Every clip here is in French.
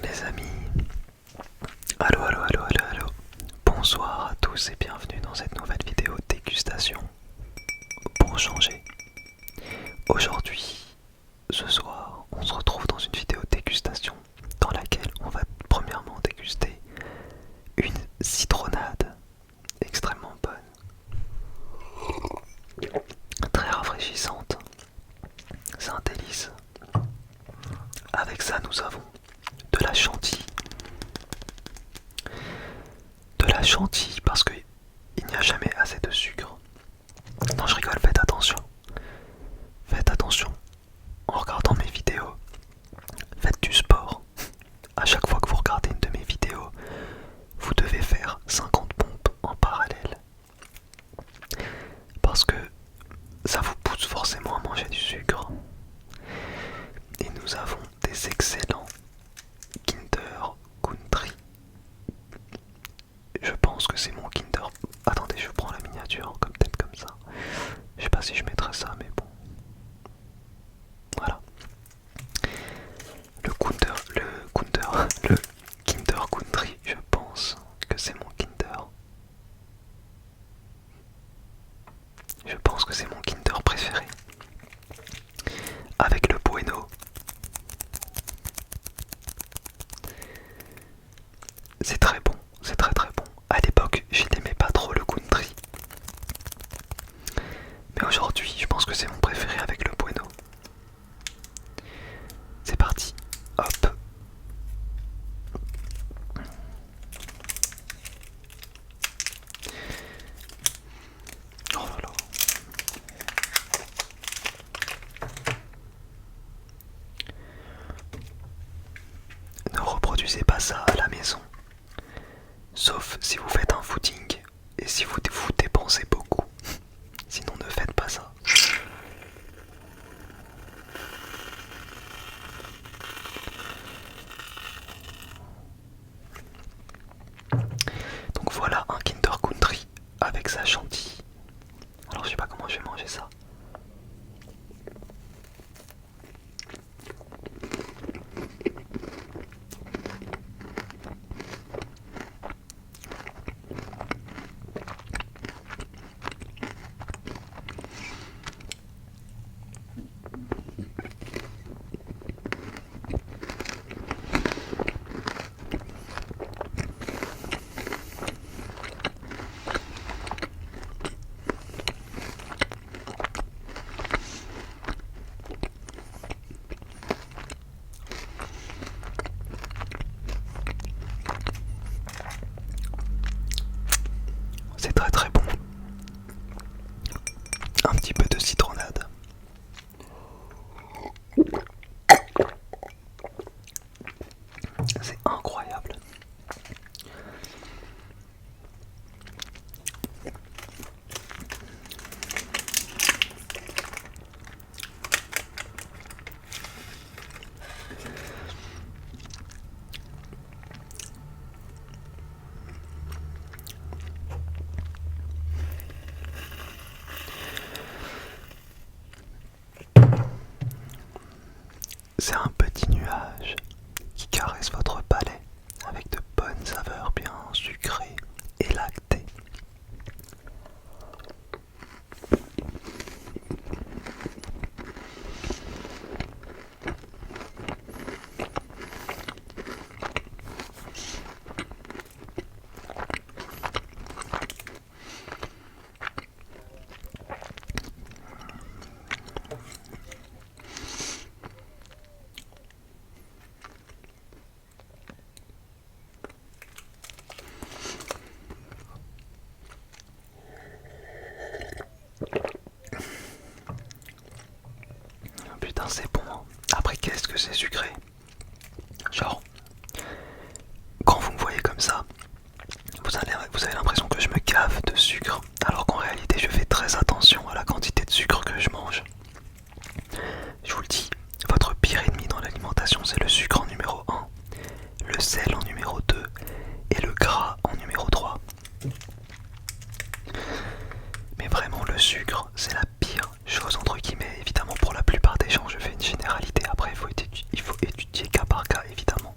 Les amis, allo allo allo allo allo, bonsoir à tous et bienvenue dans cette nouvelle vidéo de dégustation pour changer. Aujourd'hui, ce soir, on se retrouve dans une vidéo de dégustation dans laquelle on va premièrement déguster une citronnade extrêmement bonne, très rafraîchissante, c'est un délice. Avec ça nous avons de la chantilly. De la chantilly parce qu'il n'y a jamais assez de sucre. Non, je rigole, faites attention. Faites attention en regardant mes vidéos. Faites du sport. À chaque fois que vous regardez une de mes vidéos, vous devez faire 50 pompes en parallèle. Parce que ça vous pousse forcément à manger du sucre. Et nous avons des excellents Kinder Country. Je pense que c'est mon Kinder. Attendez, je prends la miniature comme peut-être comme ça. Je sais pas si je mettrai ça, mais bon. Voilà. Le Kinder Country, je pense que c'est mon Kinder. Je pense que c'est mon Kinder préféré. Avec le Bueno. C'est très bon, c'est très très bon. À l'époque, je n'aimais pas trop le Country. Mais aujourd'hui, je pense que c'est mon préféré avec le Bueno. C'est parti. Hop. Oh là là. Ne reproduisez pas ça à la maison. Sauf si vous faites un footing et si vous dépensez beaucoup. Sinon ne faites pas ça. Donc voilà un Kinder Country avec sa chantilly. Alors je sais pas comment je vais manger ça. C'est très très bon. Un petit peu de citronnade. C'est incroyable. C'est un petit nuage qui caresse votre palais avec de bonnes saveurs bien sucrées et lactées. Putain, c'est bon. Après, qu'est-ce que c'est sucré? Genre, quand vous me voyez comme ça, vous avez l'impression que je me gave de sucre, alors qu'en réalité, je fais très attention à la quantité de sucre que je mange. Je vous le dis, votre pire ennemi dans l'alimentation, c'est le sucre en numéro 1, le sel en numéro 2 et le gras en numéro 3. Mais vraiment, le sucre, c'est la pire chose entre guillemets. Évidemment, pour la plupart des gens, je fais une généralité. Après, il faut étudier cas par cas, évidemment.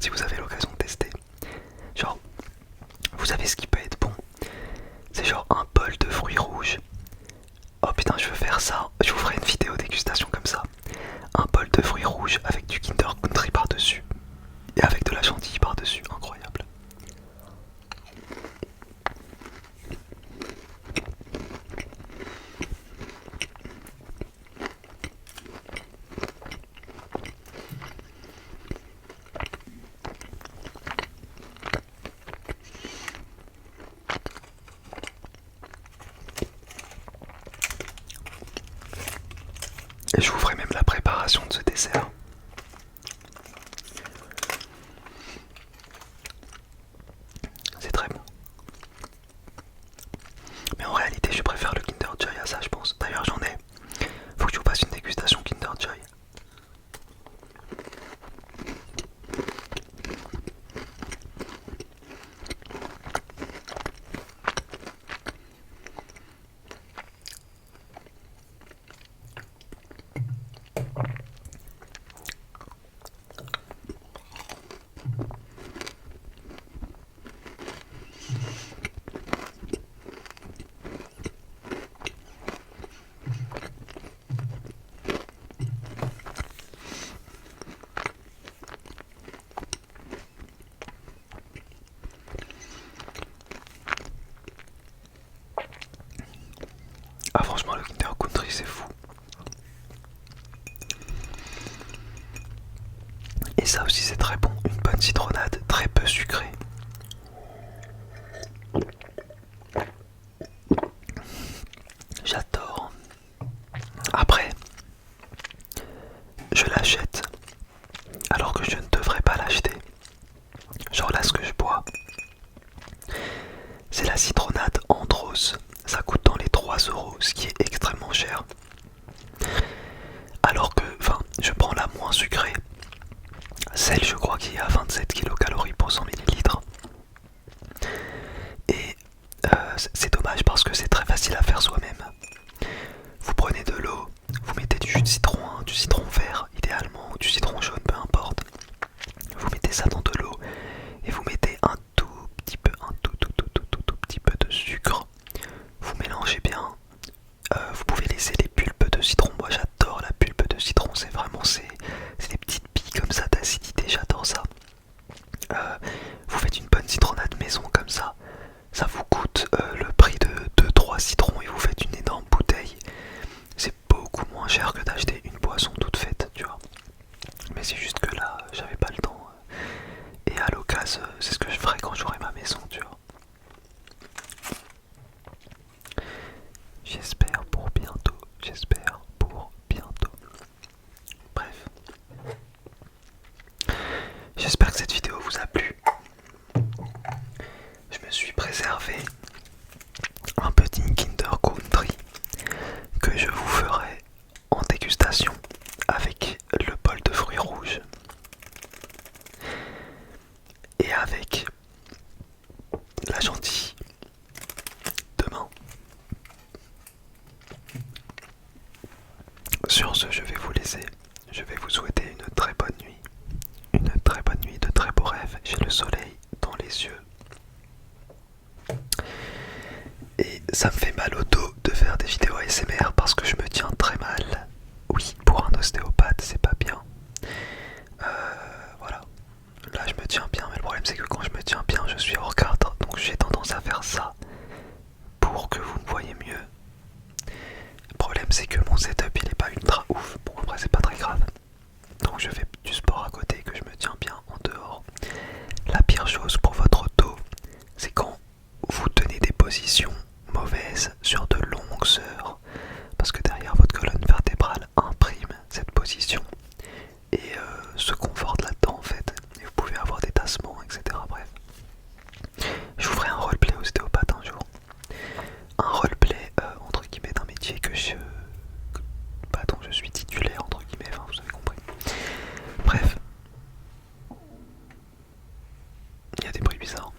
si vous avez l'occasion de tester. Genre, vous savez ce qui peut être bon? C'est genre un bol de fruits rouges. Oh putain, je veux faire ça. Je vous ferai une vidéo dégustation comme ça. Un bol de fruits rouges avec du Kinder Country par-dessus. Et avec de la chantilly par-dessus. Incroyable. Et je vous ferai même la préparation de ce dessert. C'est très bon. Mais en réalité, je préfère le Kinder Joy à ça, je pense. D'ailleurs, j'en ai. Faut que je vous fasse une dégustation Kinder Joy. Ah franchement le Kinder Country c'est fou. Et ça aussi c'est très bon, une bonne citronnade, très peu sucrée. J'adore. Après, je l'achète alors que je ne devrais pas l'acheter. Genre là ce que je bois, c'est la citronnade Andros. Ça coûte dans les 3 €, ce qui est extrêmement cher. Alors que, enfin, je prends la moins sucrée. Celle, je crois qu'il y a 27 kcal pour 100 ml. Et c'est dommage parce que c'est très facile à faire soi-même. Vous prenez de l'eau, vous mettez du jus de citron, hein, du citron vert idéalement, ou du citron jaune, peu importe. Vous mettez ça dans de l'eau et vous mettez un tout petit peu, tout petit peu de sucre. Vous mélangez bien. Vous pouvez laisser les pulpes de citron. Moi j'adore la pulpe de citron, c'est vraiment c'est des petites billes comme ça d'acidité, j'adore ça. Vous faites une bonne citronnade maison comme ça. Ça vous coûte le prix de 2-3 citrons et vous faites une énorme bouteille. C'est beaucoup moins cher que d'acheter une boisson toute faite, tu vois. Mais c'est juste que là, j'avais pas le temps. Et à l'occasion, c'est ce que je ferai quand j'aurai ma maison, tu vois. J'espère pour bientôt. J'espère pour bientôt. Bref. J'espère que cette vidéo vous a plu. Je me suis préservé un petit Kinder Country que je vous ferai en dégustation avec le bol de fruits rouges et avec la chantilly demain. Sur ce, je vais vous laisser. Je vais vous souhaiter une très bonne nuit. Une très bonne nuit, de très beaux rêves. J'ai le soleil dans les yeux. Et ça me fait mal au dos de faire des vidéos ASMR parce que je me tiens très mal. Oui, pour un ostéopathe, c'est pas bien. Voilà. Là, je me tiens bien, mais le problème c'est que quand je me tiens bien, je suis hors cadre. Donc j'ai tendance à faire ça pour que vous me voyez mieux. Le problème c'est que mon setup il est pas ultra ouf. Bon, après c'est pas très grave. Donc je fais du sport à côté, que je me tiens bien en dehors. La pire chose pour votre dos, c'est quand vous tenez des positions mauvaises sur de longues heures, parce que derrière votre colonne vertébrale imprime cette position et se conforte là-dedans en fait, et vous pouvez avoir des tassements, etc. Bref, je vous ferai un roleplay ostéopathe un jour, un roleplay entre guillemets d'un métier dont je suis titulaire entre guillemets, enfin vous avez compris. Bref, il y a des bruits bizarres.